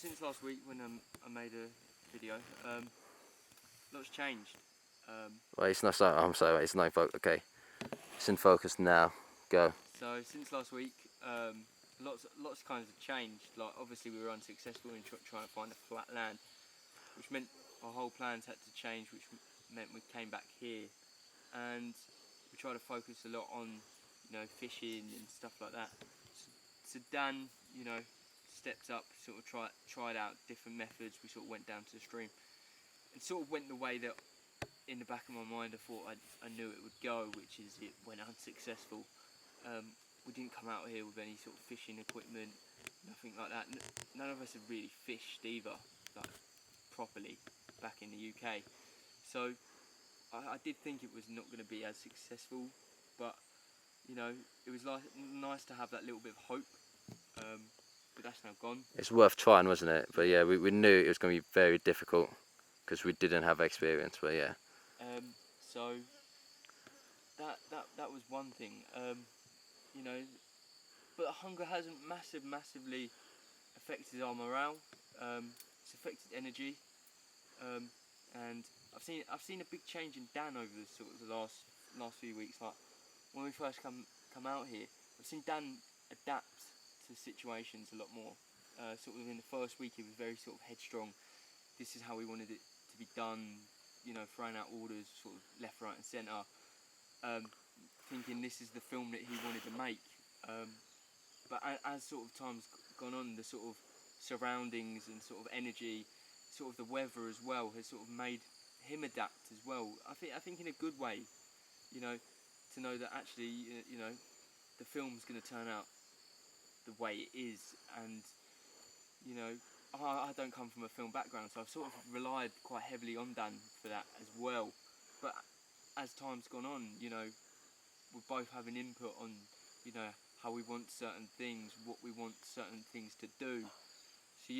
since last week when I made a video, lots changed. Wait, it's not. Sorry, I'm sorry. Wait, it's not in focus. Okay, it's in focus now. Go. So since last week, lots kinds of changed. Like obviously we were unsuccessful in trying to find a flat land, which meant our whole plans had to change, which meant we came back here, and we tried to focus a lot on, fishing and stuff like that. So Dan, stepped up, sort of tried out different methods. We sort of went down to the stream, and sort of went the way that, in the back of my mind, I thought I knew it would go, which is it went unsuccessful. We didn't come out here with any sort of fishing equipment, nothing like that. None of us had really fished either, like properly, back in the UK. So I did think it was not going to be as successful, but it was nice to have that little bit of hope. But that's now gone. It's worth trying, wasn't it? But yeah, we knew it was going to be very difficult because we didn't have experience. But yeah. So that was one thing. But hunger hasn't massively affected our morale. It's affected energy, and I've seen a big change in Dan over the last few weeks. Like when we first come out here, I've seen Dan adapt to situations a lot more. Sort of in the first week, he was very sort of headstrong. This is how we wanted it to be done. Throwing out orders, sort of left, right, and centre. Thinking this is the film that he wanted to make. But as sort of time's gone on, the sort of surroundings and sort of energy, sort of the weather as well, has sort of made him adapt as well. I think in a good way, to know that actually, the film's going to turn out the way it is, and I don't come from a film background, so I've sort of relied quite heavily on Dan for that as well. But as time's gone on, we're both having input on, how we want certain things, what we want certain things to do. So,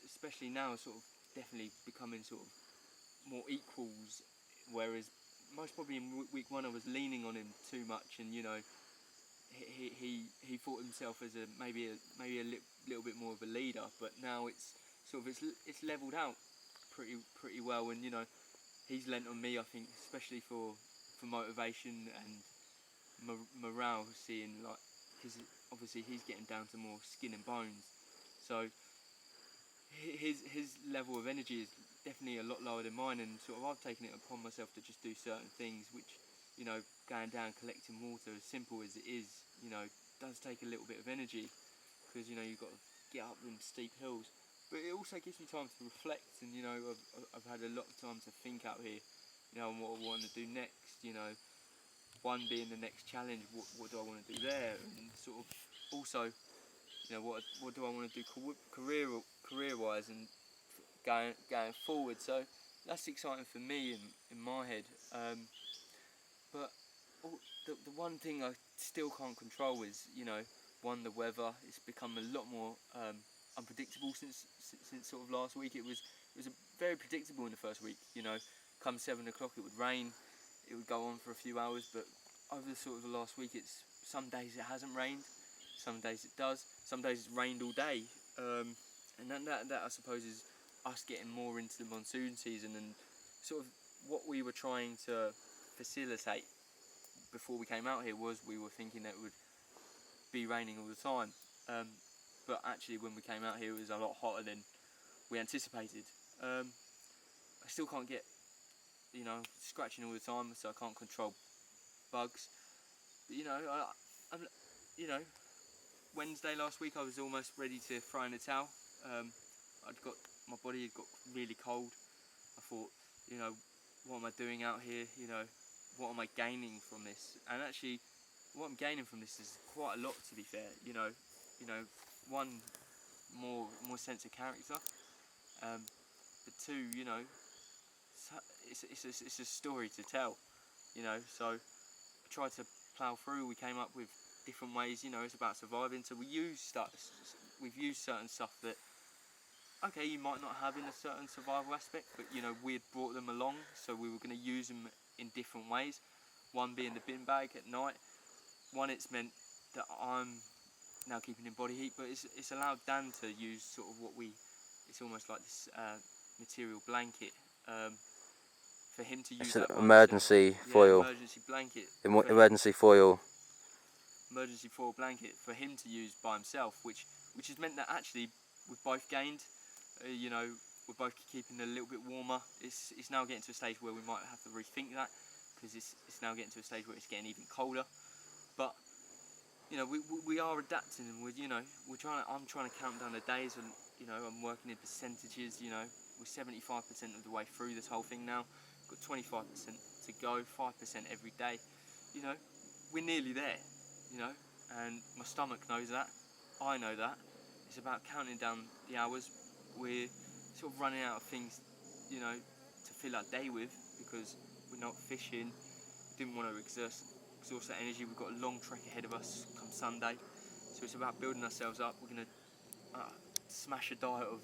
especially now, sort of definitely becoming sort of more equals, whereas most probably in week one I was leaning on him too much, and he thought himself as maybe a little bit more of a leader, but now it's leveled out pretty well, and he's lent on me, I think, especially for motivation and morale, seeing because obviously he's getting down to more skin and bones, so his level of energy is definitely a lot lower than mine, and sort of I've taken it upon myself to just do certain things, which going down collecting water, as simple as it is, does take a little bit of energy, because you've got to get up them steep hills, but it also gives me time to reflect, and I've had a lot of time to think out here, on what I want to do next, one being the next challenge, what do I want to do there, and sort of also, what do I want to do career-wise and going forward. So that's exciting for me in my head. But the one thing I still can't control is, one, the weather. It's become a lot more unpredictable since sort of last week. It was very predictable in the first week. Come 7 o'clock it would rain. It would go on for a few hours, but over the last week, it's some days it hasn't rained, some days it does, some days it's rained all day, and that I suppose is us getting more into the monsoon season, and sort of what we were trying to facilitate before we came out here was we were thinking that it would be raining all the time, but actually when we came out here it was a lot hotter than we anticipated. I still can't get, scratching all the time, so I can't control bugs. But Wednesday last week I was almost ready to throw in the towel. My body had got really cold. I thought, what am I doing out here? What am I gaining from this? And actually, what I'm gaining from this is quite a lot, to be fair. One, more sense of character. But two, it's a story to tell. So I tried to plough through. We came up with different ways. It's about surviving. So we've used certain stuff that, okay, you might not have in a certain survival aspect, but we had brought them along, so we were going to use them in different ways. One being the bin bag at night. One, it's meant that I'm now keeping in body heat, but it's allowed Dan to use sort of it's almost like this material blanket, for him to use It's an that by emergency himself. foil. Yeah, emergency blanket. Emergency foil. Emergency foil blanket for him to use by himself, which has meant that actually we've both gained. You know, we're both keeping a little bit warmer. It's now getting to a stage where we might have to rethink that, because it's now getting to a stage where it's getting even colder. But you know, we are adapting, and I'm trying to count down the days, and you know, I'm working in percentages. You know, we're 75% of the way through this whole thing now. Got 25% to go, 5% every day. You know, we're nearly there. You know, and my stomach knows that. I know that. It's about counting down the hours. We're sort of running out of things, you know, to fill our day with, because we're not fishing. Didn't want to exhaust that energy. We've got a long trek ahead of us come Sunday, so it's about building ourselves up. We're going to smash a diet of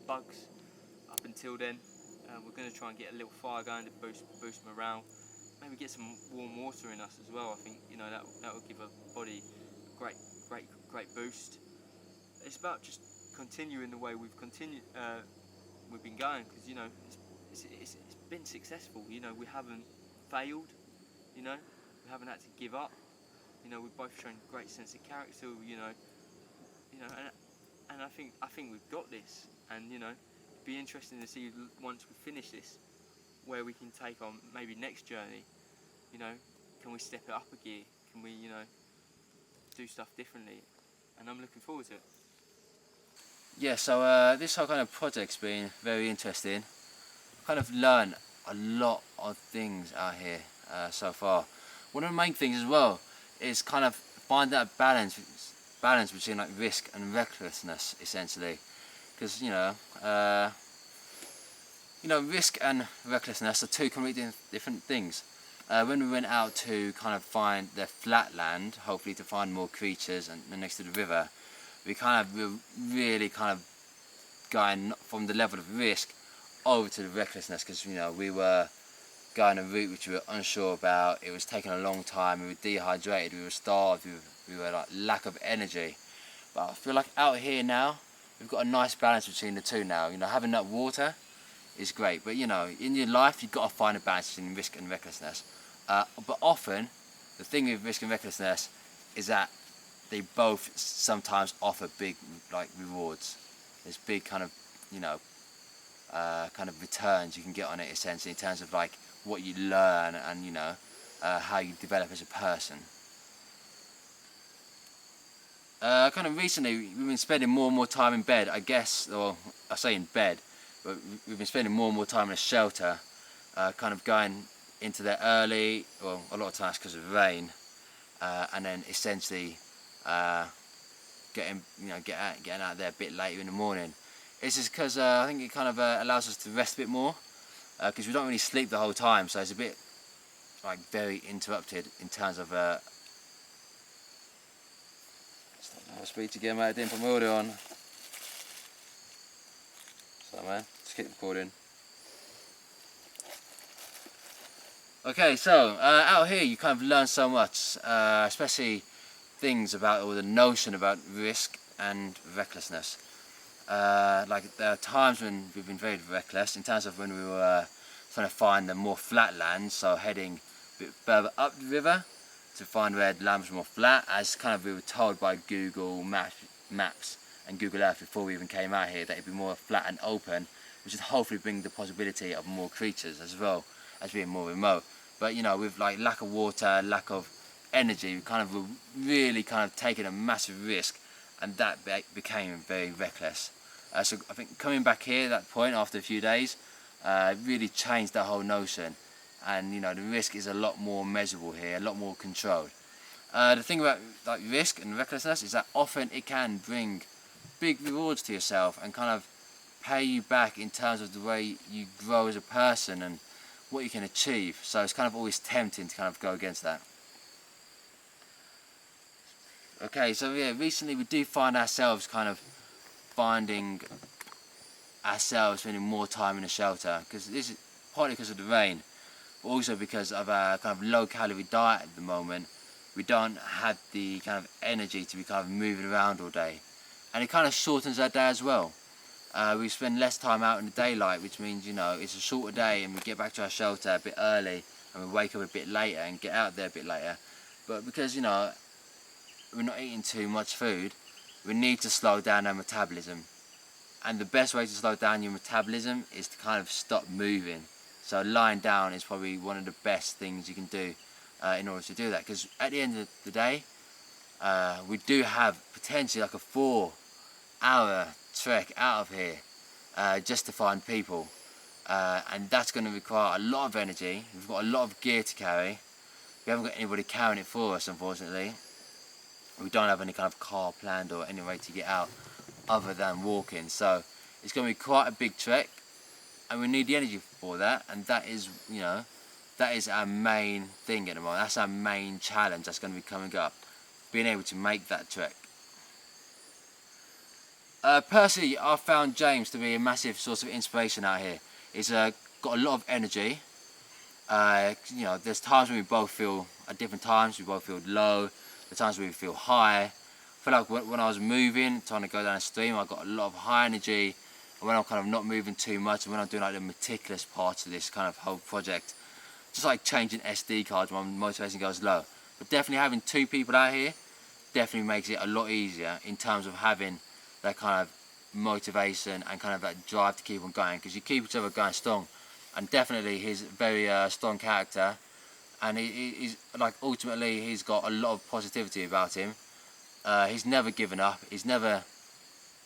bugs up until then. We're going to try and get a little fire going to boost morale. Maybe get some warm water in us as well. I think, you know, that will give our body a great boost. It's about just continuing the way we've been going, because you know it's been successful. You know, we haven't failed. You know, we haven't had to give up. You know, we've both shown great sense of character. You know, and I think we've got this. And you know, it'd be interesting to see once we finish this, where we can take on maybe next journey. You know, can we step it up a gear? Can we, you know, do stuff differently? And I'm looking forward to it. Yeah, so this whole kind of project's been very interesting. Kind of learned a lot of things out here so far. One of the main things as well is kind of find that balance between like risk and recklessness, essentially. Because you know, risk and recklessness are two completely different things. When we went out to kind of find the flat land, hopefully to find more creatures and next to the river, we were really kind of going from the level of risk over to the recklessness, because you know, we were going a route which we were unsure about. It was taking a long time. We were dehydrated. We were starved. We were like lack of energy. But I feel like out here now, we've got a nice balance between the two now. You know, having that water is great, but you know, in your life you've got to find a balance between risk and recklessness. But often, the thing with risk and recklessness is that they both sometimes offer big like rewards. There's big kind of, you know, kind of returns you can get on it, essentially, in terms of like what you learn and, you know, how you develop as a person. Kind of recently we've been spending more and more time in bed, I guess, or I say in bed, but we've been spending more and more time in a shelter, kind of going into there early, well, a lot of times because of rain, and then essentially getting out there a bit later in the morning. It's just because I think it kind of allows us to rest a bit more, because we don't really sleep the whole time, so it's a bit like very interrupted in terms of speed to get mate, I didn't put my audio on. So man, just keep recording. Okay, so out here you kind of learn so much, especially things about, or the notion about risk and recklessness. Like there are times when we've been very reckless, in terms of when we were trying to find the more flat land, so heading a bit further up the river to find where the land was more flat, as kind of we were told by Google Maps and Google Earth before we even came out here, that it'd be more flat and open, which would hopefully bring the possibility of more creatures as well as being more remote. But you know, with like lack of water, lack of energy, we kind of were really kind of taking a massive risk, and that became very reckless. So I think coming back here at that point after a few days really changed that whole notion, and you know, the risk is a lot more measurable here, a lot more controlled. The thing about like risk and recklessness is that often it can bring big rewards to yourself and kind of pay you back in terms of the way you grow as a person and what you can achieve. So it's kind of always tempting to kind of go against that. Okay, so yeah, recently we do find ourselves kind of spending more time in a shelter, because this is partly because of the rain, but also because of our kind of low calorie diet at the moment. we don't have the kind of energy to be kind of moving around all day, and it kind of shortens our day as well. We spend less time out in the daylight, which means, you know, it's a shorter day and we get back to our shelter a bit early and we wake up a bit later and get out there a bit later. But because, you know, we're not eating too much food, we need to slow down our metabolism. And the best way to slow down your metabolism is to kind of stop moving. So lying down is probably one of the best things you can do in order to do that. Because at the end of the day, we do have potentially like a 4-hour trek out of here just to find people, and that's going to require a lot of energy. We've got a lot of gear to carry. We haven't got anybody carrying it for us, unfortunately. We don't have any kind of car planned or any way to get out other than walking, so it's going to be quite a big trek, and we need the energy for that. And that is, you know, that is our main thing at the moment. That's our main challenge that's going to be coming up, being able to make that trek. Personally, I found James to be a massive source of inspiration out here. He's got a lot of energy. You know, there's times when we both feel, at different times, we both feel low. There's times when we feel high. I feel like when I was moving, trying to go down a stream, I got a lot of high energy. And when I'm kind of not moving too much, and when I'm doing like the meticulous parts of this kind of whole project, just like changing SD cards, my motivation goes low. But definitely having 2 people out here definitely makes it a lot easier in terms of having that kind of motivation and kind of that drive to keep on going, because you keep each other going strong. And definitely he's a very strong character, and he's like, ultimately he's got a lot of positivity about him. He's never given up. He's never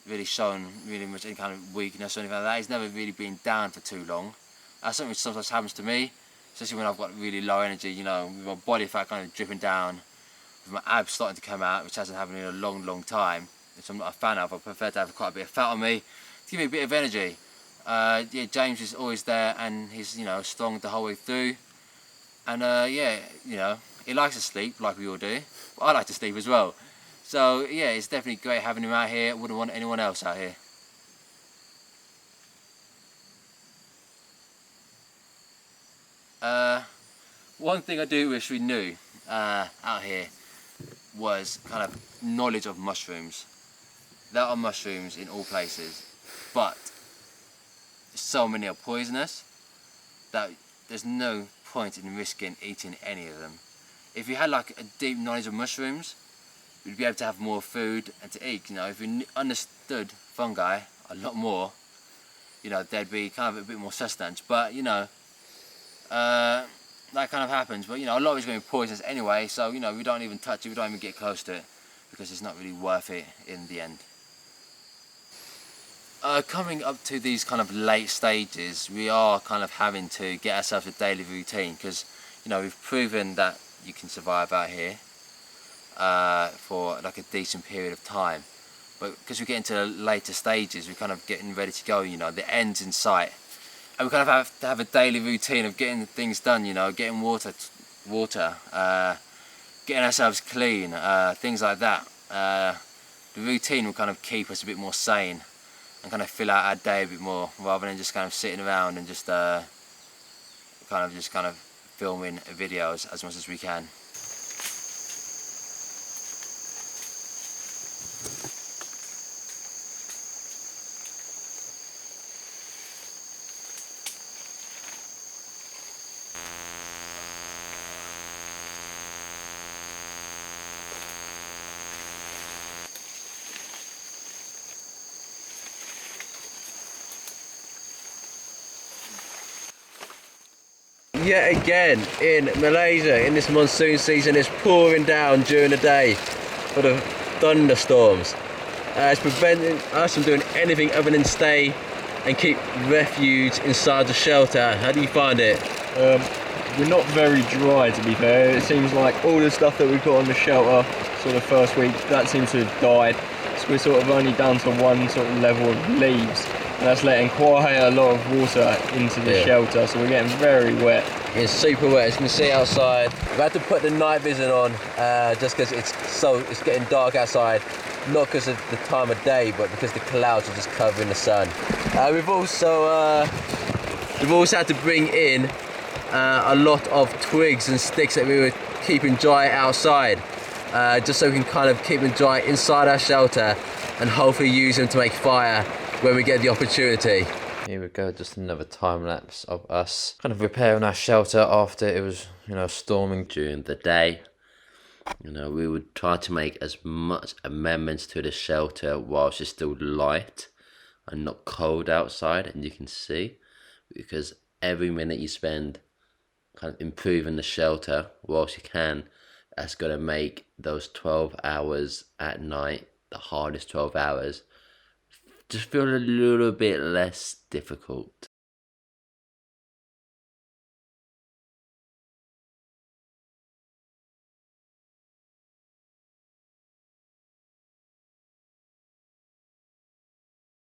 really shown really much any kind of weakness or anything like that. He's never really been down for too long. That's something which sometimes happens to me, especially when I've got really low energy, you know, with my body fat kind of dripping down, with my abs starting to come out, which hasn't happened in a long time, which I'm not a fan of. I prefer to have quite a bit of fat on me to give me a bit of energy. Yeah, James is always there, and he's, you know, strong the whole way through. And yeah, you know, he likes to sleep like we all do, but I like to sleep as well. So yeah, it's definitely great having him out here. I wouldn't want anyone else out here. One thing I do wish we knew out here was kind of knowledge of mushrooms. There are mushrooms in all places, but so many are poisonous that there's no point in risking eating any of them. If you had like a deep knowledge of mushrooms, we'd be able to have more food and to eat. You know, if we understood fungi a lot more, you know, there'd be kind of a bit more sustenance. But you know, that kind of happens. But you know, a lot of it's going to be poisonous anyway, so you know, we don't even touch it, we don't even get close to it, because it's not really worth it in the end. Coming up to these kind of late stages, we are kind of having to get ourselves a daily routine, because you know, we've proven that you can survive out here for like a decent period of time, but because we get into the later stages, we're kind of getting ready to go, you know, the end's in sight, and we kind of have to have a daily routine of getting things done, you know, getting water, getting ourselves clean, things like that. The routine will kind of keep us a bit more sane and kind of fill out our day a bit more, rather than just kind of sitting around and just kind of filming videos as much as we can. Yet again in Malaysia in this monsoon season, it's pouring down during the day for the thunderstorms. It's preventing us from doing anything other than stay and keep refuge inside the shelter. How do you find it? We're not very dry, to be fair. It seems like all the stuff that we've got on the shelter sort of first week, that seems to have died, so we're sort of only down to one sort of level of leaves. That's letting quite a lot of water into the shelter, so we're getting very wet. It's super wet, as you can see outside. We've had to put the night vision on just because it's getting dark outside, not because of the time of day, but because the clouds are just covering the sun. We've also had to bring in a lot of twigs and sticks that we were keeping dry outside, just so we can kind of keep them dry inside our shelter and hopefully use them to make fire when we get the opportunity. Here we go, just another time lapse of us kind of repairing our shelter after it was, storming during the day. We would try to make as much amendments to the shelter whilst it's still light and not cold outside, and you can see, because every minute you spend kind of improving the shelter whilst you can, that's going to make those 12 hours at night, the hardest 12 hours, just feel a little bit less difficult.